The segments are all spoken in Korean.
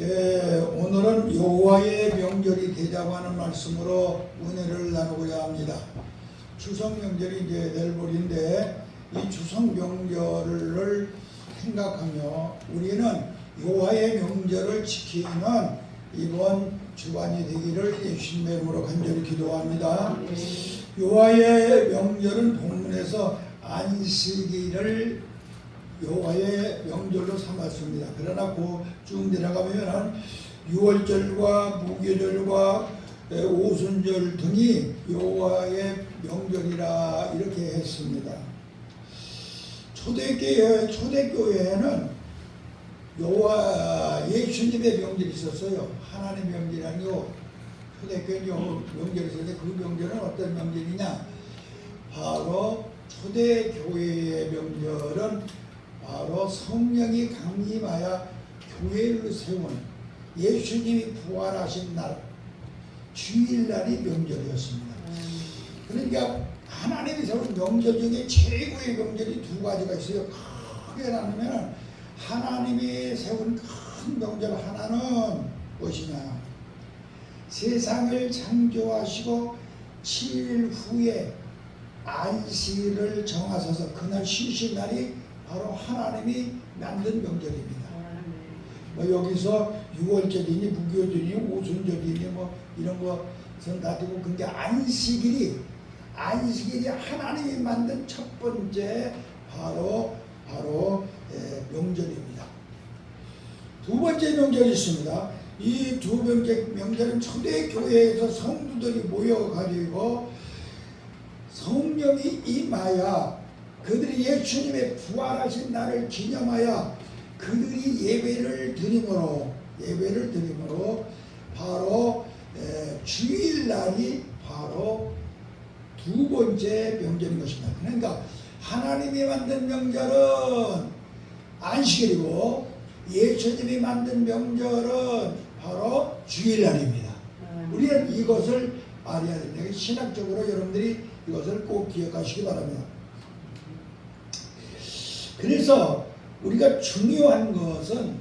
오늘은 여호와의 명절이 되자고 하는 말씀으로 은혜를 나누고자 합니다. 추석 명절이 이제 내일모레인데 이 추석 명절을 생각하며 우리는 여호와의 명절을 지키는 이번 주간이 되기를 예수님의 이름으로 간절히 기도합니다. 여호와의 명절은 본문에서 안식일을 여호와의 명절로 삼았습니다. 그러나 쭉 내려가면 유월절과 무교절과 오순절 등이 여호와의 명절이라 이렇게 했습니다. 초대교회에는 여호와 예수님의 명절이 있었어요. 하나님의 명절이 아니고 초대교회 명절이 있었는데 그 명절은 어떤 명절이냐? 바로 초대교회의 명절은 바로 성령이 강림하여 교회를 세운 예수님이 부활하신 날 주일날이 명절이었습니다. 그러니까 하나님이 세운 명절 중에 최고의 명절이 두 가지가 있어요. 크게 나누면 하나님이 세운 큰 명절 하나는 무엇이냐? 세상을 창조하시고 7일 후에 안식일을 정하셔서 그날 쉬신 날이 바로 하나님이 만든 명절입니다. 여기서 유월절이니 무교절이니 오순절이니 이런 것은 놔두고 근데 안식일이 하나님이 만든 첫 번째 바로 명절입니다. 두 번째 명절이 있습니다. 이 두 번째 명절은 초대교회에서 성도들이 모여가지고 성령이 임하여 그들이 예수님의 부활하신 날을 기념하여 그들이 예배를 드림으로 바로 주일날이 바로 두 번째 명절인 것입니다. 그러니까 하나님이 만든 명절은 안식일이고 예수님이 만든 명절은 바로 주일날입니다. 우리는 이것을 알아야 됩니다. 신학적으로 여러분들이 이것을 꼭 기억하시기 바랍니다. 그래서 우리가 중요한 것은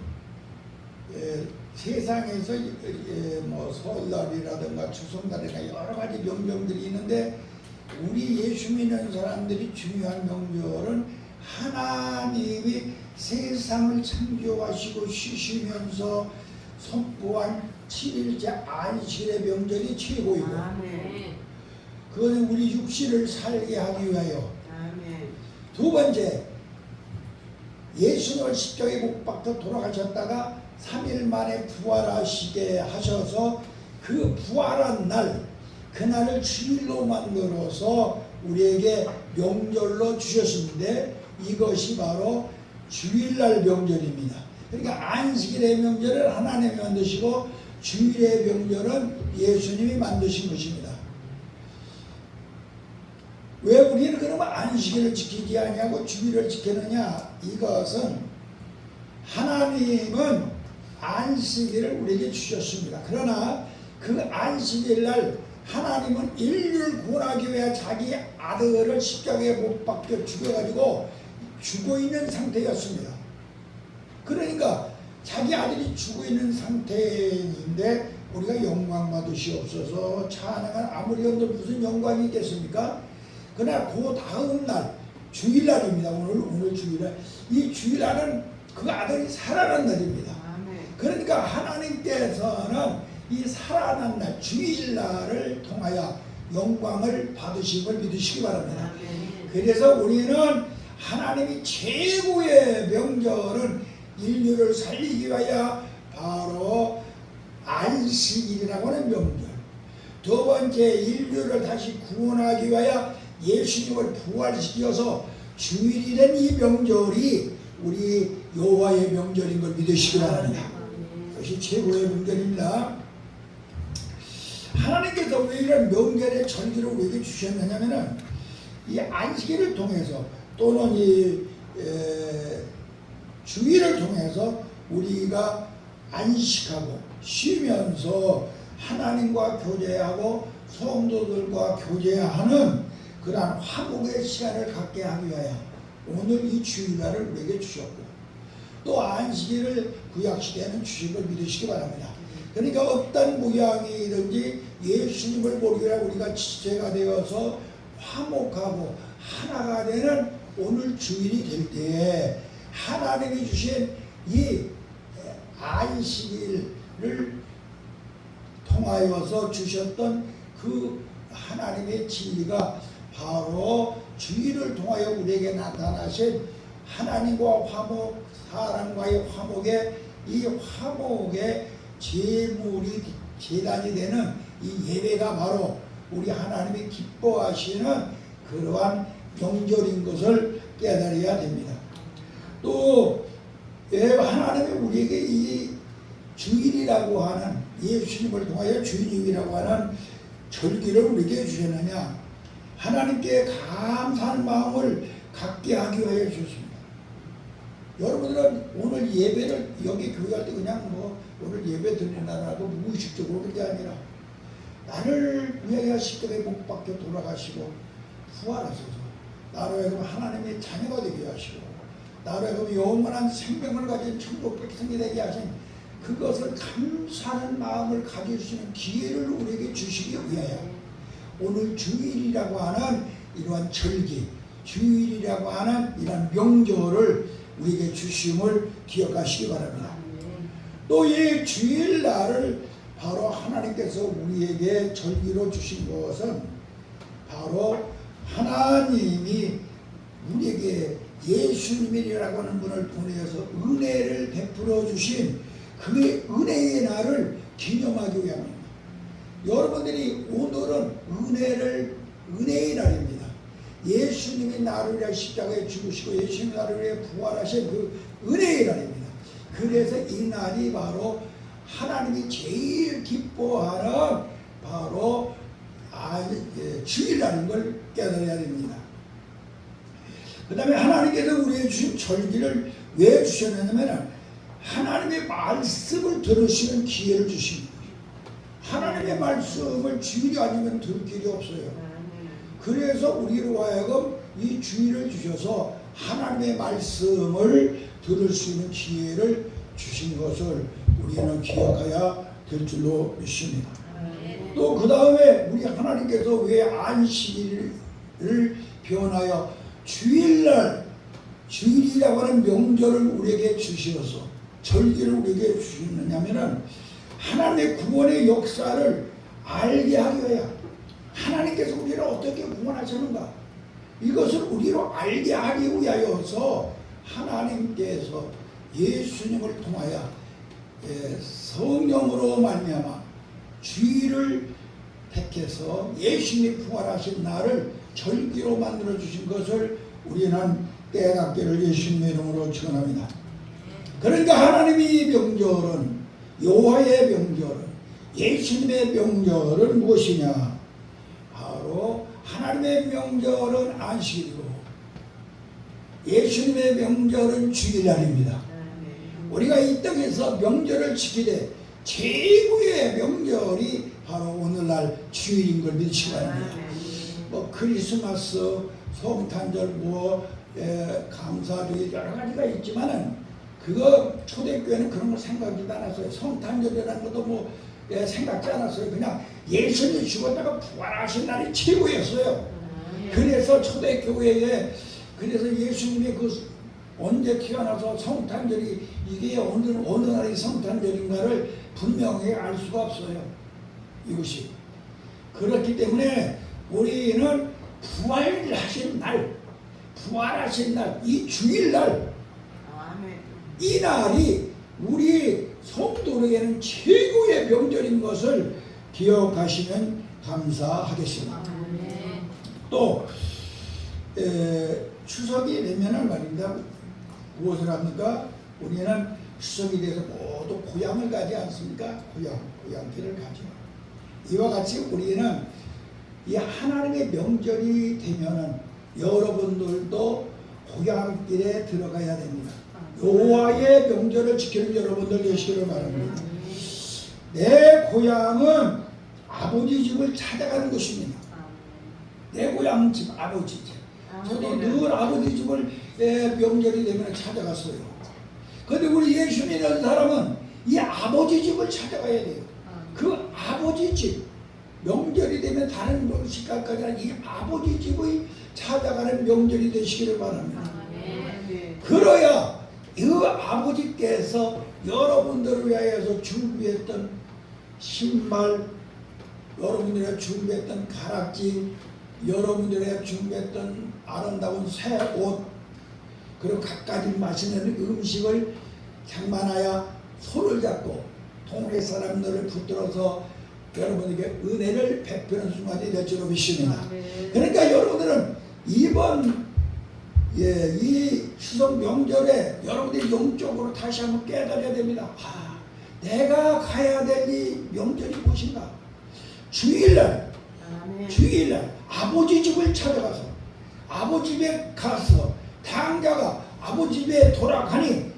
세상에서 설날이라든가 추석날이나 여러 가지 명절들이 있는데 우리 예수 믿는 사람들이 중요한 명절은 하나님이 세상을 창조하시고 쉬시면서 선포한 7일째 안식일의 명절이 최고이고 그것은 우리 육신을 살게 하기 위하여 두 번째 예수님을 십자가에 못 박혀 돌아가셨다가 3일 만에 부활하시게 하셔서 그 부활한 날 그날을 주일로 만들어서 우리에게 명절로 주셨는데 이것이 바로 주일날 명절입니다. 그러니까 안식일의 명절은 하나님이 만드시고 주일의 명절은 예수님이 만드신 것입니다. 왜 우리는 그러면 안식일을 지키지 아니하고 주일을 지키느냐? 이것은 하나님은 안식일을 우리에게 주셨습니다. 그러나 그 안식일날 하나님은 인류를 구원하기 위해 자기 아들을 십자가에 못 박혀 죽여가지고 죽어있는 상태였습니다. 그러니까 자기 아들이 죽어있는 상태인데 우리가 영광 받으시옵소서 찬양은 아무리 한들 무슨 영광이 있겠습니까? 그러나 그 다음 날 주일날입니다. 오늘 주일날. 이 주일날은 그 아들이 살아난 날입니다. 그러니까 하나님께서는 이 살아난 날 주일날을 통하여 영광을 받으심을 믿으시기 바랍니다. 그래서 우리는 하나님이 최고의 명절은 인류를 살리기 위하여 바로 안식일이라고 하는 명절, 두 번째 인류를 다시 구원하기 위하여 예수님을 부활시켜서 주일이 된 이 명절이 우리 여호와의 명절인 걸 믿으시기 바랍니다. 그것이 최고의 명절입니다. 하나님께서 왜 이런 명절의 절기를 우리에게 주셨느냐면은 이 안식일을 통해서 또는 이 주일을 통해서 우리가 안식하고 쉬면서 하나님과 교제하고 성도들과 교제하는 그러한 화목의 시간을 갖게 하기 위하여 오늘 이 주일날을 우리에게 주셨고 또 안식일을 구약시대에는 주신 걸 믿으시기 바랍니다. 그러니까 어떤 모양이든지 예수님을 모르게 우리가 지체가 되어서 화목하고 하나가 되는 오늘 주일이 될 때에 하나님이 주신 이 안식일을 통하여서 주셨던 그 하나님의 진리가 바로 주일을 통하여 우리에게 나타나신 하나님과 화목, 사람과의 화목의 이 화목의 제물이 제단이 되는 이 예배가 바로 우리 하나님이 기뻐하시는 그러한 명절인 것을 깨달아야 됩니다. 또 하나님이 우리에게 이 주일이라고 하는 예수님을 통하여 주일이라고 하는 절기를 우리에게 주셨느냐? 하나님께 감사하는 마음을 갖게 하기 위하여 주셨습니다. 여러분들은 오늘 예배를 여기 교회 할 때 그냥 뭐 오늘 예배 드리나라고 무의식적으로 그런 게 아니라 나를 위하여 십자가에 못 박혀 돌아가시고 부활하셔서 나로 하여금 하나님의 자녀가 되게 하시고 나로 하여금 영원한 생명을 가진 천국 백성이 되게 하신 그것을 감사하는 마음을 가져주시는 기회를 우리에게 주시기 위하여 오늘 주일이라고 하는 이러한 절기, 주일이라고 하는 이러한 명절을 우리에게 주심을 기억하시기 바랍니다. 또 이 주일날을 바로 하나님께서 우리에게 절기로 주신 것은 바로 하나님이 우리에게 예수님이라고 하는 분을 보내서 은혜를 베풀어 주신 그 은혜의 날을 기념하기 위함입니다. 여러분들이 오늘은 은혜의 날입니다. 예수님이 나를 위해 십자가에 죽으시고 예수님이 나를 위해 부활하신 그 은혜의 날입니다. 그래서 이 날이 바로 하나님이 제일 기뻐하는 바로 주일날인 걸 깨달아야 됩니다. 그 다음에 하나님께서 우리에게 주신 절기를 왜 주셨냐면 하나님의 말씀을 들으시는 기회를 주십니다. 하나님의 말씀을 주일이 아니면 들을 길이 없어요. 그래서 우리로 하여금 이 주일을 주셔서 하나님의 말씀을 들을 수 있는 기회를 주신 것을 우리는 기억해야 될 줄로 믿습니다. 또 그 다음에 우리 하나님께서 왜 안식일을 변하여 주일이라고 하는 명절을 우리에게 주셔서 절기를 우리에게 주시느냐면은 하나님의 구원의 역사를 알게 하기 위하여 하나님께서 우리를 어떻게 구원하셨는가 이것을 우리로 알게 하기 위하여서 하나님께서 예수님을 통하여 성령으로 말미암아 주일을 택해서 예수님이 부활하신 날을 절기로 만들어 주신 것을 우리는 깨닫기를 예수님의 이름으로 축원합니다. 그러니까 하나님의 명절은 여호와의 명절은 예수님의 명절은 무엇이냐? 바로 하나님의 명절은 안식일이고 예수님의 명절은 주일날입니다. 우리가 이 땅에서 명절을 지키되 최고의 명절이 바로 오늘날 주일인 걸 믿으시기 바랍니다. 뭐 크리스마스, 성탄절, 감사주일 여러 가지가 있지만은 그거 초대교회는 그런 거 생각지도 않았어요. 성탄절이라는 것도 생각지 않았어요. 그냥 예수님이 죽었다가 부활하신 날이 최고였어요. 그래서 초대교회에 그래서 예수님이 언제 태어나서 성탄절이 이게 어느 날이 성탄절인가를 분명히 알 수가 없어요. 이것이 그렇기 때문에 우리는 부활하신 날, 이 주일날 이 날이 우리 성도에게는 최고의 명절인 것을 기억하시면 감사하겠습니다. 또 추석이 되면은 말입니다. 무엇을 합니까? 우리는 추석이 돼서 모두 고향을 가지 않습니까? 고향길을 가죠. 이와 같이 우리는 이 하나님의 명절이 되면은 여러분들도 고향길에 들어가야 됩니다. 여호와의 명절을 지키는 여러분들 되시기를 바랍니다. 내 고향은 아버지 집을 찾아가는 것입니다. 내 고향은 집 아버지 집. 저도 늘 아버지 집을 명절이 되면 찾아갔어요. 근데 우리 예수 믿는 사람은 이 아버지 집을 찾아가야 돼요. 그 아버지 집, 명절이 되면 다른 시간까지 아니라 이 아버지 집의 찾아가는 명절이 되시기를 바랍니다. 그래야 이 아버지께서 여러분들을 위하여서 준비했던 신발, 여러분들이 준비했던 가락지, 여러분들이 준비했던 아름다운 새 옷, 그리고 갖가지 맛있는 음식을 장만하여 손을 잡고 동네 사람들을 붙들어서 여러분에게 은혜를 베푸는 순간이 될 줄로 믿습니다. 그러니까 여러분들은 이번 이 추석 명절에 여러분들이 영적으로 다시 한번 깨달아야 됩니다. 내가 가야 될 이 명절이 무엇인가? 주일날 아버지 집을 찾아가서 아버지 집에 가서 당자가 아버지 집에 돌아가니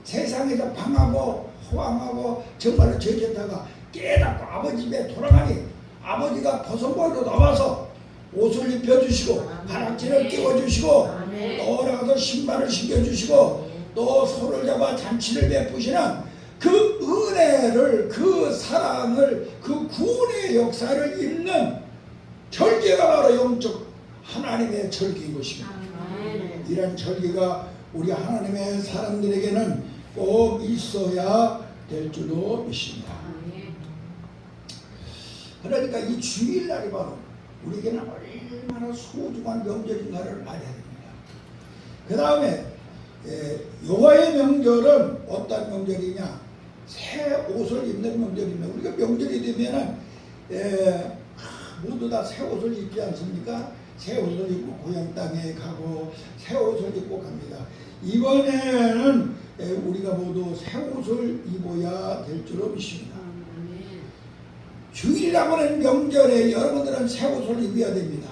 세상에서 방하고 호황하고 정말로 죄졌다가 깨닫고 아버지 집에 돌아가니 아버지가 벗은발로 나와서 옷을 입혀주시고 가락지를 끼워주시고 또 올라가서 신발을 신겨주시고 또 손을 잡아 잔치를 베푸시는 그 은혜를, 그 사랑을, 그 구원의 역사를 입는 절기가 바로 영적 하나님의 절기인 것입니다. 이런 절기가 우리 하나님의 사람들에게는 꼭 있어야 될 줄로 믿습니다. 그러니까 이 주일날이 바로 우리에게는 얼마나 소중한 명절인가를 알아야 됩니다. 그 다음에 여호와의 명절은 어떤 명절이냐? 새 옷을 입는 명절입니다. 우리가 명절이 되면은 모두 다 새 옷을 입지 않습니까? 새 옷을 입고 고향 땅에 가고 새 옷을 입고 갑니다. 이번에는 우리가 모두 새 옷을 입어야 될 줄로 믿습니다. 주일이라고 하는 명절에 여러분들은 새 옷을 입어야 됩니다.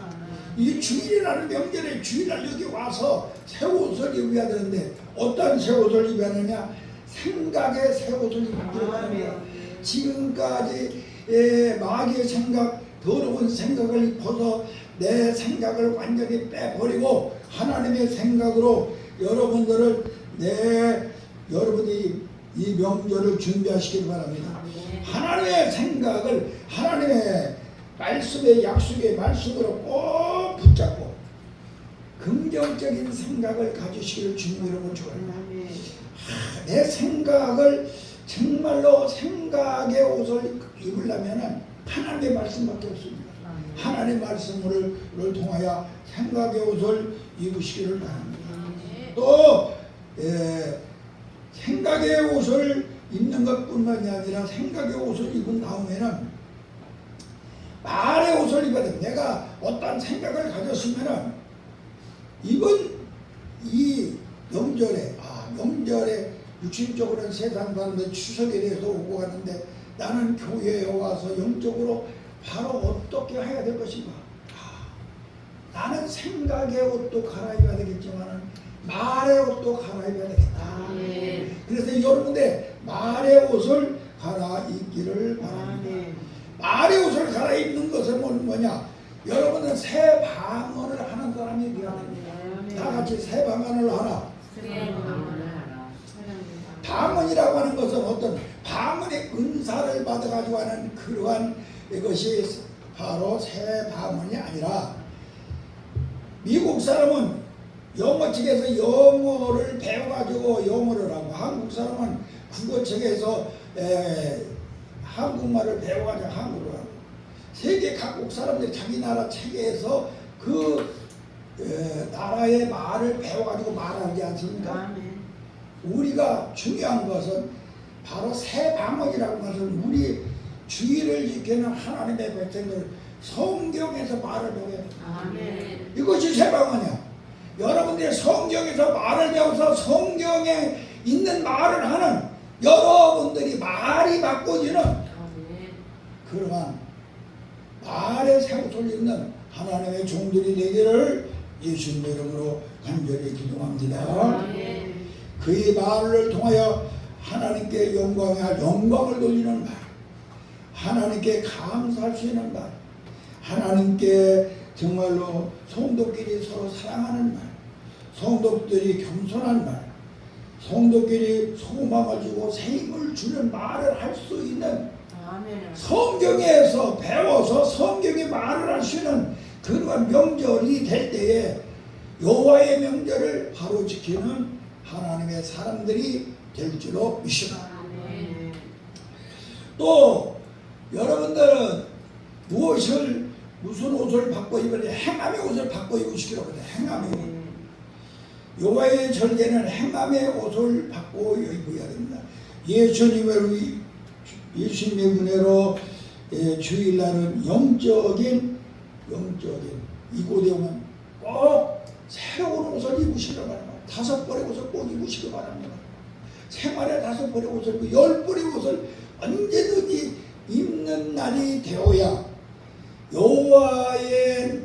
이 주일이라는 명절에 주일날 여기 와서 새 옷을 입어야 되는데 어떤 새 옷을 입어야 하느냐? 생각의 새 옷을 입어야 합니다. 지금까지 마귀의 생각, 더러운 생각을 입어서 내 생각을 완전히 빼버리고 하나님의 생각으로 여러분들을 여러분이 이 명절을 준비하시길 바랍니다. 하나님의 생각을 하나님의 말씀의 약속의 말씀으로 꼭 붙잡고 긍정적인 생각을 가지시기를 주님 이름으로 축원합니다. 내 생각을 정말로 생각의 옷을 입으려면 하나님의 말씀밖에 없습니다. 하나님의 말씀을 통하여 생각의 옷을 입으시기를 바랍니다. 또 생각의 옷을 입는 것뿐만이 아니라 생각의 옷을 입은 다음에는 말의 옷을 입어야 됩니다. 내가 어떤 생각을 가졌으면은 이번 이 명절에 육신적으로는 세상 사람들 추석에 대해서 오고 가는데 나는 교회에 와서 영적으로 바로 어떻게 해야 될 것인가? 나는 생각의 옷도 갈아입어야 되겠지만 말의 옷도 갈아입어야 되겠다. 그래서 여러분들 말의 옷을 갈아입기를 바랍니다. 말의 옷을 갈아입는 것은 뭐냐? 여러분은 새 방언을 하는 사람이 되어야 됩니다. 다 같이 새 방언을 하라. 방언이라고 하는 것은 어떤 방언의 은사를 받아가지고 하는 그러한 것이 바로 새 방언이 아니라 미국 사람은 영어책에서 영어를 배워가지고 영어를 하고 한국 사람은 국어책에서 한국말을 배워가지고 한국어를 하고 세계 각국 사람들이 자기 나라 책에서 그 나라의 말을 배워가지고 말하지 않습니까? 우리가 중요한 것은 바로 새 방언이라고 하는 것은 우리 주의를 지키는 하나님의 백성들 성경에서 말을 배워야 됩니다. 이것이 새 방언이야. 여러분들이 성경에서 말을 배워서 성경에 있는 말을 하는 여러분들이 말이 바꿔지는 그러한 말의 새 옷을 입는 하나님의 종들이 되기를 예수님 이름으로 간절히 기도합니다. 그의 말을 통하여 하나님께 영광을 돌리는 말, 하나님께 감사할 수 있는 말, 하나님께 정말로 성도끼리 서로 사랑하는 말, 성도들이 겸손한 말, 성도끼리 소망을 주고 새 힘을 주는 말을 할 수 있는 아멘. 성경에서 배워서 성경이 말을 할 수 있는 그러한 명절이 될 때에 여호와의 명절을 바로 지키는 하나님의 사람들이 될 줄로 믿습니다. 아멘. 또 여러분들은 무슨 옷을 받고 입으냐? 행함의 옷을 받고 입으시기로 그래. 행함의 옷. 여호와의 절개는 행함의 옷을 받고 입어야 됩니다. 예수님의 은혜로 주일날은 영적인 이곳에 오면 꼭 새로운 옷을 입으시기 바랍니다. 5벌의 옷을 꼭 입으시기 바랍니다. 생활에 5벌의 옷을 10벌의 옷을 언제든지 입는 날이 되어야 여호와의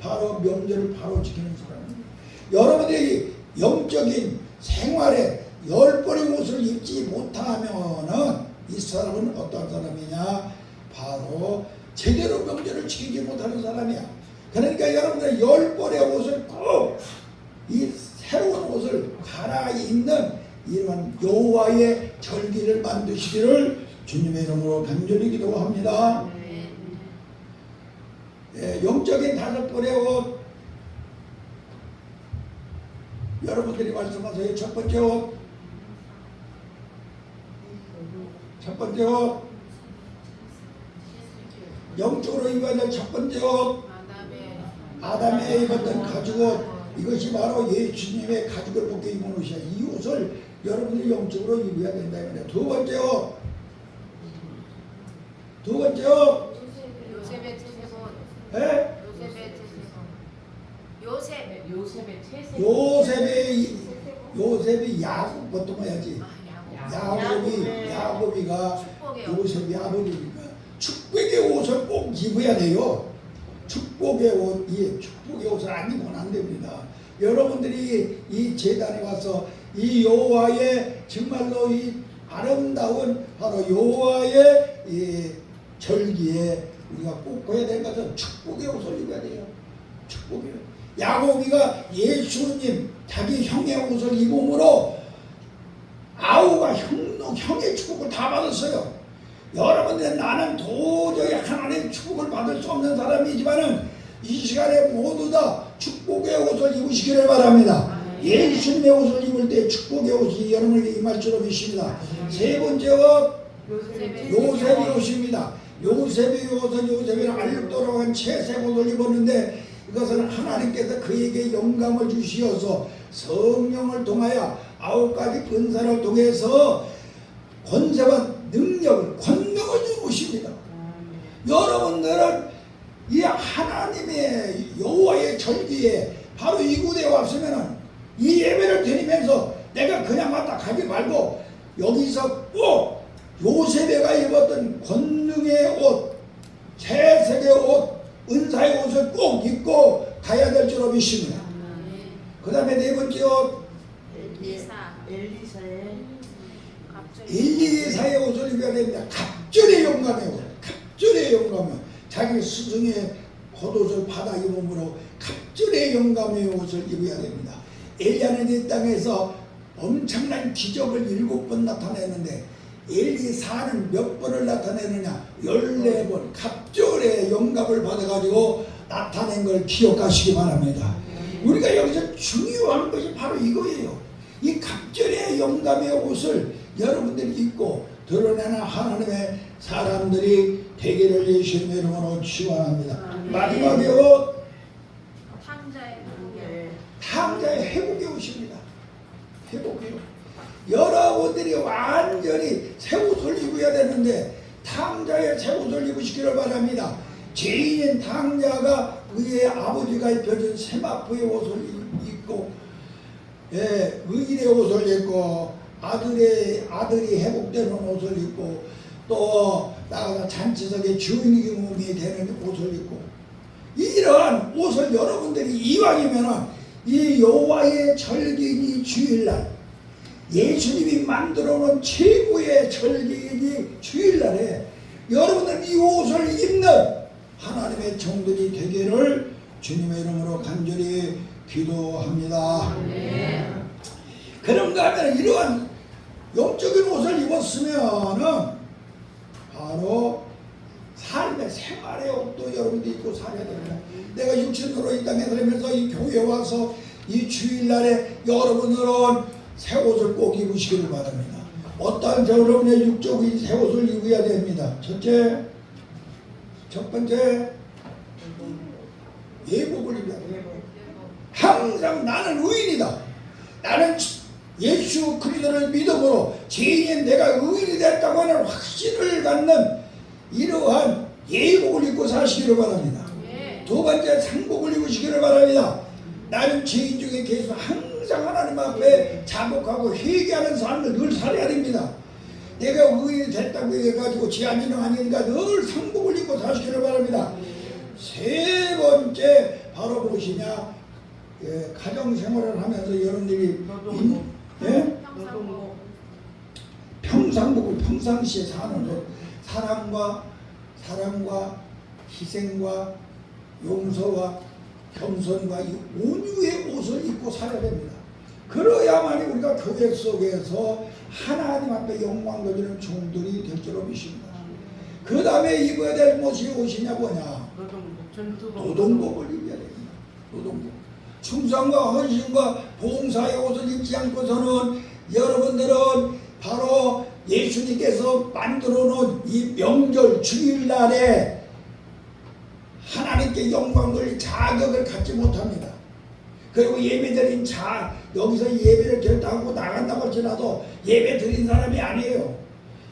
바로 명절을 바로 지키는 사람입니다. 여러분들이 영적인 생활에 10벌의 옷을 입지 못하면은 이 사람은 어떤 사람이냐? 바로 제대로 명절을 지키지 못하는 사람이야. 그러니까 여러분들 10벌의 옷을 꼭 이 새로운 옷을 갈아입는 이런 여호와의 절기를 만드시기를 주님의 이름으로 간절히 기도합니다. 영적인 5벌의 옷 여러분들이 말씀하세요. 첫 번째 옷 영적으로 입어야 될 첫 번째 옷 아담에 입었던 가죽옷 이것이 바로 예수님의 가죽을 벗겨 입은 옷이야. 이 옷을 여러분들이 영적으로 입어야 된다. 두 번째 옷 요셉의 채색옷. 예? 요셉이 야곱 보통 해야지. 야곱이가 요셉이 아버지니까 축복의 옷을 꼭 입어야 돼요. 축복의 옷을 안 입으면 안 됩니다. 여러분들이 이 제단에 와서 이 여호와의 정말로 이 아름다운 바로 여호와의 이 절기에 우리가 꼭 해야 될 것은 축복의 옷을 입어야 돼요. 축복의 옷. 야곱이가 예수님 자기 형의 옷을 입음으로 아우가 형의 축복을 다 받았어요. 여러분들 나는 도저히 하나님의 축복을 받을 수 없는 사람이지만은 이 시간에 모두 다 축복의 옷을 입으시기를 바랍니다. 예수님의 옷을 입을 때 축복의 옷이 여러분에게 임할 줄로 믿습니다. 세 번째 옷 요셉의 옷입니다. 요셉의 옷은 요셉이는 알록달록한 채색 옷을 입었는데 이것은 하나님께서 그에게 영감을 주시어서 성령을 통하여 9가지 은사를 통해서 권세와 능력을 권능을 준 옷입니다. 여러분들은 이 하나님의 여호와의 절기에 바로 이곳에 왔으면은 이 예배를 드리면서 내가 그냥 왔다 가지 말고 여기서 꼭 요셉이가 입었던 권능의 옷, 채색의 옷, 은사의 옷을 꼭 입고 가야 될 줄로 믿습니다. 그 다음에 네 번째 옷 엘리사의 옷을 입어야 됩니다. 갑절의 영감의 옷, 갑절의 영감의 옷. 자기 스승의 겉옷을 받아 입음으로 갑절의 영감의 옷을 입어야 됩니다. 엘리야는 이 땅에서 엄청난 기적을 7번 나타내는데 엘리사는 몇 번을 나타내느냐? 14번 갑절의 영감을 받아가지고 나타낸 걸 기억하시기 바랍니다. 우리가 여기서 중요한 것이 바로 이거예요. 이 갑절의 영감의 옷을 여러분들이 입고 드러내는 하나님의 사람들이 되기를 예수님의 이름으로 축원합니다. 마지막에 옷 탕자의 회복의 옷입니다. 회복의 옷. 여러분들이 완전히 새 옷을 입어야 되는데 탕자의 새 옷을 입으시기를 바랍니다. 죄인인 탕자가 그의 아버지가 입혀준 세마포의 옷을 입고 의인의 옷을 입고 아들이 회복되는 옷을 입고 또 나가서 잔치석에 주인공이 되는 옷을 입고 이러한 옷을 여러분들이 이왕이면 이 여호와의 절기니 주일날 예수님이 만들어 놓은 최고의 절기니 주일날에 여러분들 이 옷을 입는 하나님의 종들이 되기를 주님의 이름으로 간절히 기도합니다. 그 그런가 하면 이러한 영적인 옷을 입었으면은 바로 삶의 생활의 옷도 여러분도 입고 살아야 됩니다. 내가 육신으로 이 땅에 살면서 이 교회에 와서 이 주일날에 여러분들은 새 옷을 꼭 입으시기를 바랍니다. 어떠한 여러분의 육적인 새 옷을 입어야 됩니다. 첫 번째 예복을 입어야 됩니다. 항상 나는 의인이다. 나는 예수 그리스도를 믿음으로 죄인인 내가 의인이 됐다고 하는 확신을 갖는 이러한 예복을 입고 사시기를 바랍니다. 두 번째 상복을 입으시기를 바랍니다. 나는 죄인 중에 계속 항상 하나님 앞에 자복하고 회개하는 삶을 늘 살아야 됩니다. 내가 의인이 됐다고 해가지고 죄아니는 아니니까 늘 상복을 입고 사시기를 바랍니다. 세 번째 바로 무엇이냐? 가정생활을 하면서 여러분들이 평상복을 평상시에 사는 것, 사랑과 희생과 용서와 겸손과 이 온유의 옷을 입고 살아야 됩니다. 그러야만이 우리가 교회 속에서 하나님 앞에 영광 돌리는 종들이 될 줄로 믿습니다. 그 다음에 입어야 될 옷이 옷이냐 뭐냐? 노동복을 입어야 됩니다. 노동복. 충성과 헌신과 봉사의 옷을 입지 않고서는 여러분들은 바로 예수님께서 만들어 놓은 이 명절 주일날에 하나님께 영광 돌릴 자격을 갖지 못합니다. 그리고 예배드린 여기서 예배를 결단하고 나간다고 할지라도 예배 드린 사람이 아니에요.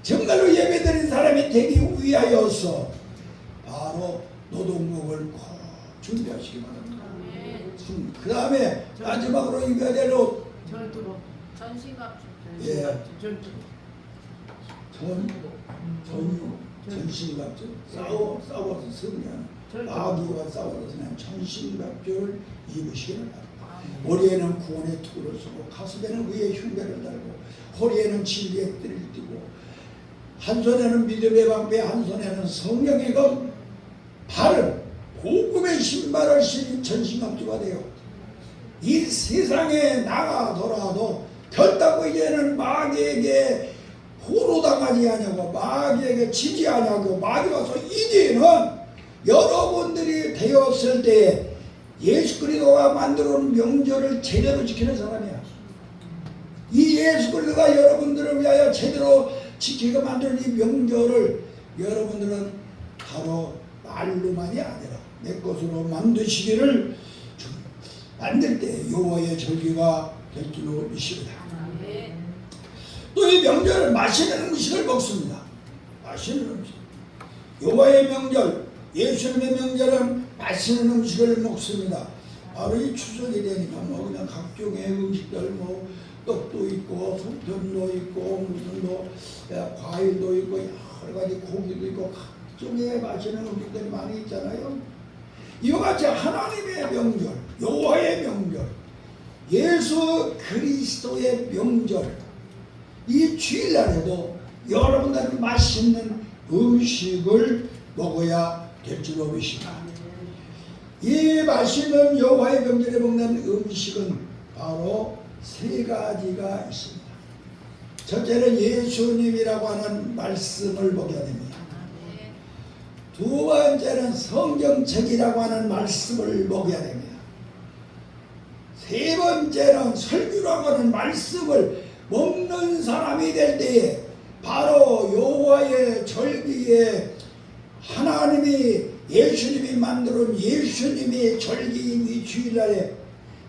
정말로 예배 드린 사람이 되기 위하여서 바로 노동복을 꼭 준비하시기 바랍니다. 그 다음에 마지막으로 입어야 될 옷. 전신갑주. 예. 전신갑주. 싸워서 승리하는. 마귀와 싸워서 그냥 전신갑주를 입으시기를 바랍니다. 머리에는 구원의 투구를 쓰고 가슴에는 의의 흉배를 달고 허리에는 진리의 띠를 띠고 한 손에는 믿음의 방패 한 손에는 성령의 검 발은 고급의 신발을 신은 전신갑주가 되어 이 세상에 나가더라도 결단코 이제는 마귀에게 호로당하지 아니하고 마귀에게 지지 아니하고 마귀 와서 이제는 여러분들이 되었을 때에 예수 그리스도가 만들어놓은 명절을 제대로 지키는 사람이야. 이 예수 그리스도가 여러분들을 위하여 제대로 지키고 만드는 이 명절을 여러분들은 바로 말로만이 아니라 내 것으로 만드시기를 만들 때 여호와의 절기가 될 줄로 믿습니다. 또 이 명절은 맛있는 음식을 먹습니다. 맛있는 음식. 여호와의 명절, 예수님의 명절은 맛있는 음식을 먹습니다. 바로 이 추석이 되니까 그냥 각종의 음식들 떡도 있고 송편도 있고 무슨 과일도 있고 여러 가지 고기도 있고 각종의 맛있는 음식들이 많이 있잖아요. 이와 같이 하나님의 명절, 여호와의 명절, 예수 그리스도의 명절 이 주일날에도 여러분들은 맛있는 음식을 먹어야 될 줄로 믿습니다. 이 맛있는 여호와의 명절에 먹는 음식은 바로 세 가지가 있습니다. 첫째는 예수님이라고 하는 말씀을 먹여야 됩니다. 두 번째는 성경책이라고 하는 말씀을 먹여야 됩니다. 세 번째는 설교라고 하는 말씀을 먹는 사람이 될 때에 바로 여호와의 절기에 하나님이 예수님이 만들어온 예수님의 절기인 이 주일날에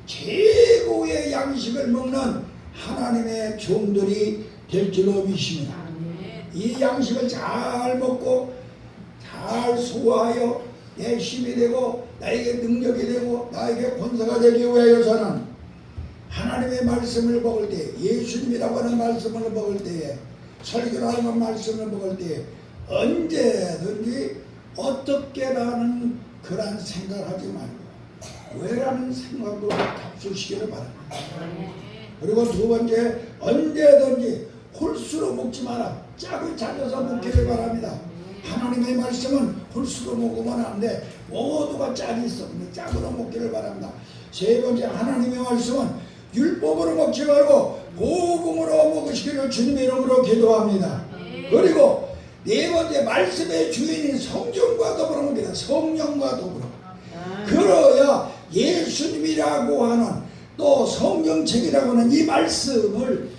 최고의 양식을 먹는 하나님의 종들이 될 줄로 믿습니다. 이 양식을 잘 먹고 잘 소화하여 내 힘이 되고 나에게 능력이 되고 나에게 권세가 되기 위하여서는 하나님의 말씀을 먹을 때 예수님이라고 하는 말씀을 먹을 때에 설교라는 말씀을 먹을 때에 언제든지 어떻게라는 그런 생각하지 말고 왜라는 생각으로 답수시기를 바랍니다. 그리고 두 번째 언제든지 홀수로 먹지 마라. 짝을 찾아서 먹기를 바랍니다. 하나님의 말씀은 홀수로 먹으면 안 돼. 모두가 짝이 있어. 근데 짝으로 먹기를 바랍니다. 세 번째 하나님의 말씀은 율법으로 먹지 말고 복음으로 먹으시기를 주님의 이름으로 기도합니다. 그리고 네 번째 말씀의 주인인 성령과 더불어 먹기다. 성령과 더불어. 그러야 예수님이라고 하는 또 성경책이라고 하는 이 말씀을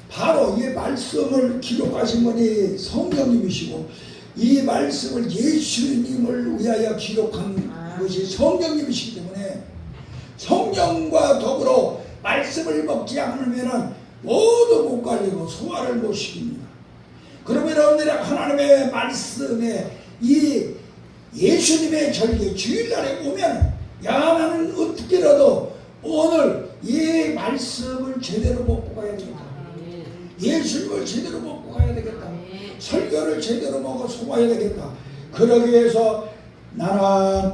바로 이 말씀을 기록하신 분이 성령님이시고 이 말씀을 예수님을 위하여 기록한 것이 성령님이시기 때문에 성령과 더불어 말씀을 먹지 않으면 모두 못 갈리고 소화를 못 시킵니다. 그러면 여러분들이 하나님의 말씀에 이 예수님의 절기 주일날에 오면 야 나는 어떻게라도 오늘 이 말씀을 제대로 먹고 가야 되겠다. 예수님을 제대로 먹고 가야 되겠다. 설교를 제대로 먹어 소화해야 되겠다. 그러기 위해서 나는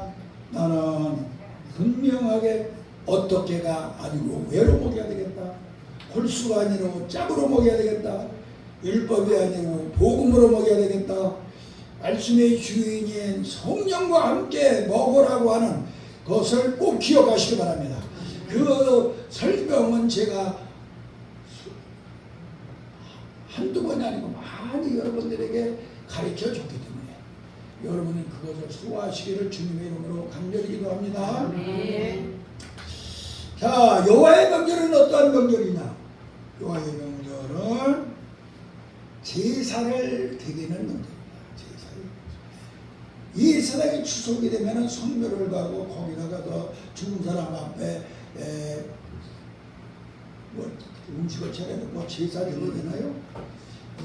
분명하게 어떻게가 아니고 왜로 먹여야 되겠다. 홀수가 아니고 짝으로 먹여야 되겠다. 율법이 아니고 복음으로 먹여야 되겠다. 말씀의 주인인 성령과 함께 먹으라고 하는 것을 꼭 기억하시기 바랍니다. 그 설명은 제가 한두 번이 아니고 많이 여러분들에게 가르쳐 줬기 때문에 여러분이 그것을 소화하시기를 주님의 이름으로 간절히 기도합니다. 자, 여호와의 명절은 어떠한 명절이냐? 여호와의 명절은 제사를 드리는 명절입니다. 이 세상에 추석이 되면 성묘를 가고 거기다가 더 죽은 사람 앞에 뭐 음식을 차려놓고 제사 드려야 되나요?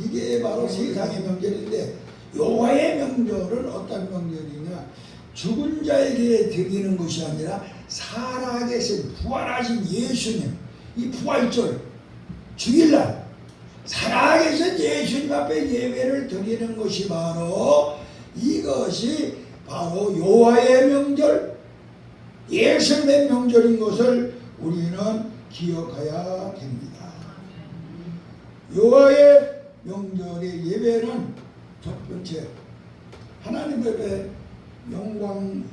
이게 바로 세상의 명절인데 여호와의 명절은 어떤 명절이냐? 죽은 자에게 드리는 것이 아니라 살아계신 부활하신 예수님 이 부활절 주일날 살아계신 예수님 앞에 예배를 드리는 것이 바로 이것이 바로 여호와의 명절 예수님의 명절인 것을 우리는 기억해야 됩니다. 여호와의 명절의 예배는 첫 번째 하나님 앞에 영광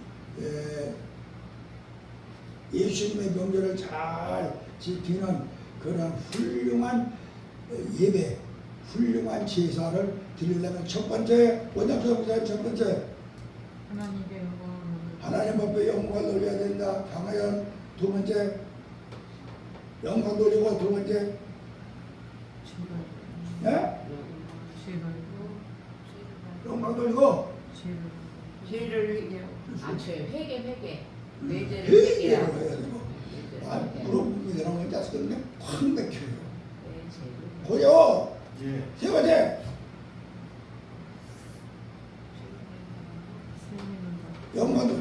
예수님의 명절을 잘 지키는 그런 훌륭한 예배 훌륭한 제사를 드리려면 첫 번째 원장성부터 첫 번째 하나님 앞에 영광을 돌려야 된다. 강하연 두 번째 영광 돌리고 두 번째 영광 돌리고 죄를 회개 뇌죄를 회개를 회개하고 해야 되고 무릎이 내려오는 건 자식들은 확 맥혀요. 고려 세 번째 영광도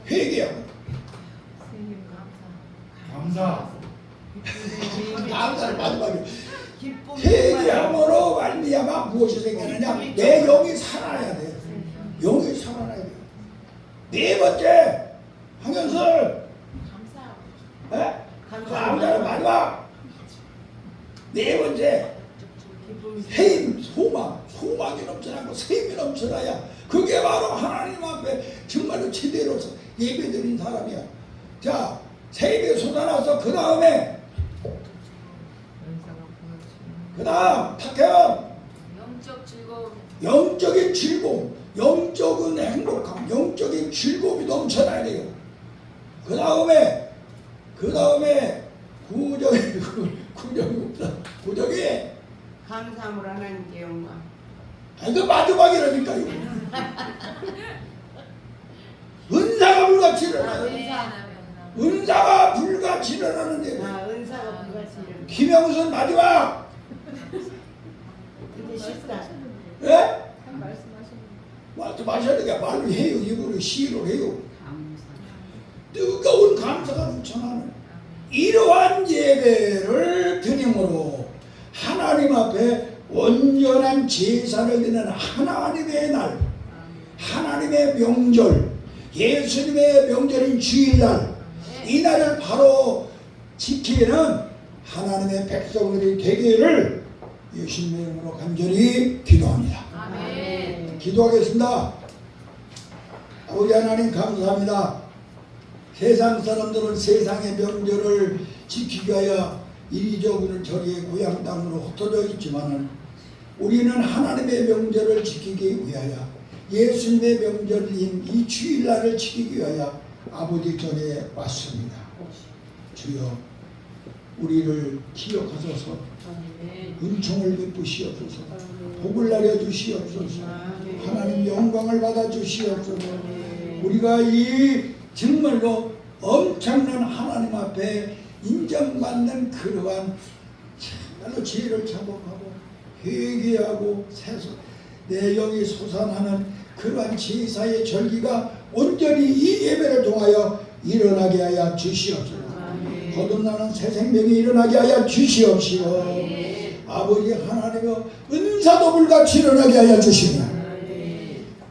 회개하고 감사를 마지막에 회개함으로 말미암아 무엇이 생기느냐? 내 영이 살아야 돼. 영이 살아나야 돼. 네 번째 황현설 감사를 마지막 네 번째 샘 소망이 넘쳐나고 샘이 넘쳐나야 그게 바로 하나님 앞에 정말로 제대로 예배드린 사람이야. 자 샘이 솟아나서 그 다음에 탁현 영적인 즐거움 영적인 행복함 영적인 즐거움이 넘쳐나야 돼요. 그 다음에 구적이 감사함으로 하나님께 영광. 이거 마지막이라니까요. 은사가 불같이 일어나요. 은사가 불같이 일어나는데 은사가 불같이 일어나. 김영선 마지막. 근데 쉽다. 예? 말씀하셔야 되게 말로 해요. 입으로 시로 해요. 뜨거운 감사가 넘쳐나는 이러한 예배를 드림으로 하나님 앞에 온전한 제사를 드리는 하나님의 날 하나님의 명절 예수님의 명절인 주일날 이 날을 바로 지키는 하나님의 백성들이 되기를 예수님의 이름으로 간절히 기도합니다. 아멘. 기도하겠습니다. 아버지 하나님 감사합니다. 세상 사람들은 세상의 명절을 지키기 위하여 이리저리 고향 땅으로 흩어져 있지만은 우리는 하나님의 명절을 지키기 위하여 예수님의 명절인 이 주일날을 지키기 위하여 아버지 전에 왔습니다. 주여 우리를 기억하소서, 은총을 베푸시옵소서, 복을 내려 주시옵소서, 하나님 영광을 받아 주시옵소서. 우리가 이 정말로 엄청난 하나님 앞에 인정받는 그러한 정말로 지혜를 자복하고 회개하고 내 영이 솟아나는 그러한 제사의 절기가 온전히 이 예배를 통하여 일어나게 하여 주시옵소서. 거듭나는 새 생명이 일어나게 하여 주시옵시고, 아버지 하나님의 은사도 불같이 일어나게 하여 주시며,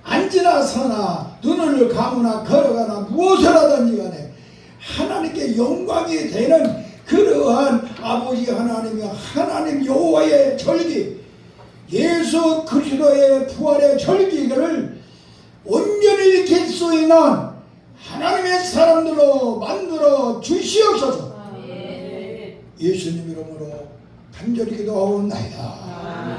앉으나 서나 눈을 감으나 걸어가나 무엇을 하든지 간에 하나님께 영광이 되는 그러한 아버지 하나님의 하나님 여호와의 절기, 예수 그리스도의 부활의 절기를 온전히 지킬 수 있는 하나님의 사람들로 만들어 주시옵소서. 예수님 이름으로 간절히 기도하옵나이다.